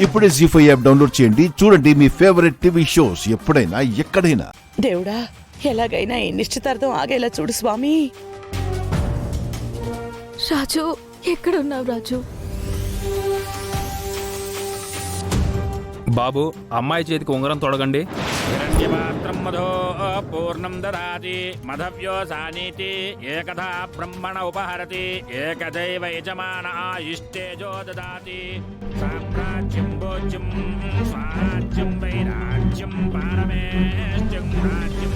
ఇప్పుడే జీ5 app download చేయండి. చూడండి మీ ఫేవరెట్ టీవీ షోస్ ఎప్పుడైనా ఎక్కడైనా. దేవుడా, ఎలాగైనా ఈ నిశ్చితార్థం ఆగేలా చూడు స్వామి. రాజు, ఎక్కడున్నావు రాజు? బాబు, అమ్మాయి చేతికి ఉంగరం తొడగండి. హిరణ్యపాత్రం మధో పూర్ణం దదాతి మధవ్యోసానీతి ఏకథా బ్రహ్మణ ఉపహరతి ఏకదైవ యజమాన ఆయుష్టేజో దదాతి సామ్రాజ్యం భోజ్యం స్వరాజ్యం వైరాజ్యం పారమేష్ట్యం రాజ్యం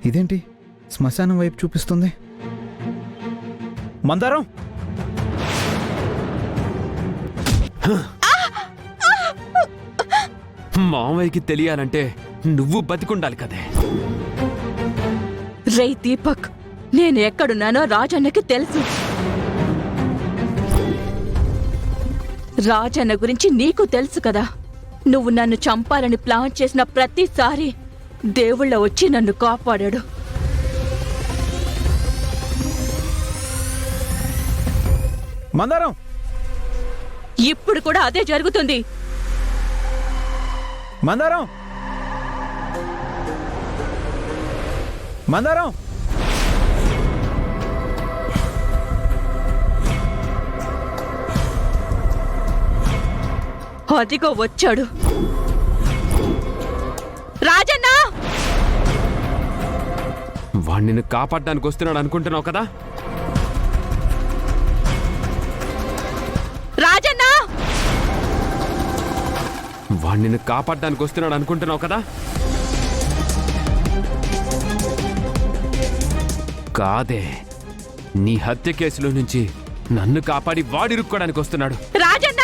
ఇదేంటి శ్మశానం వైపు చూపిస్తుంది? మందారం, మామయ్యకి తెలియాలంటే నువ్వు బతికుండాలి కదే. రే దీపక్, నేను ఎక్కడున్నానో రాజన్నకి తెలుసు. రాజన్న గురించి నీకు తెలుసు కదా. నువ్వు నన్ను చంపాలని ప్లాన్ చేసిన ప్రతిసారి దేవుళ్ళ వచ్చి నన్ను కాపాడాడు. మందారం, ఇప్పుడు కూడా అదే జరుగుతుంది. మందారం, మందారం. అదిగో వచ్చాడు. రాజన్న, వాడు నిన్ను కాపాడడానికి వస్తున్నాడు అనుకుంటున్నావు కదా. రాజన్న, వాడు నిన్ను కాపాడడానికి వస్తున్నాడు అనుకుంటున్నావు కదా. కాదే, నీ హత్య కేసులో నుంచి నన్ను కాపాడి వాడిరుక్కోడానికి వస్తున్నాడు. రాజన్న!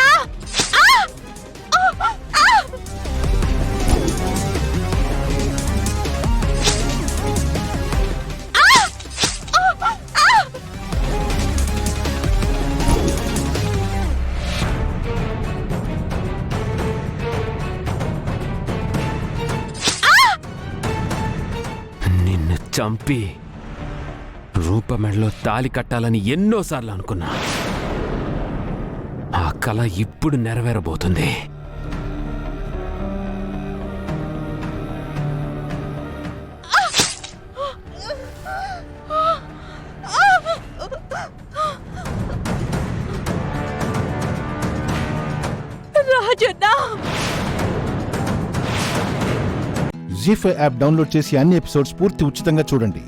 నిన్ను చంపి రూపమెడలో తాలి కట్టాలని ఎన్నోసార్లు అనుకున్నా. ఆ కల ఇప్పుడు నెరవేరబోతుంది. రాజన్న! జీ5 యాప్ డౌన్లోడ్ చేసి అన్ని ఎపిసోడ్స్ పూర్తి ఉచితంగా చూడండి.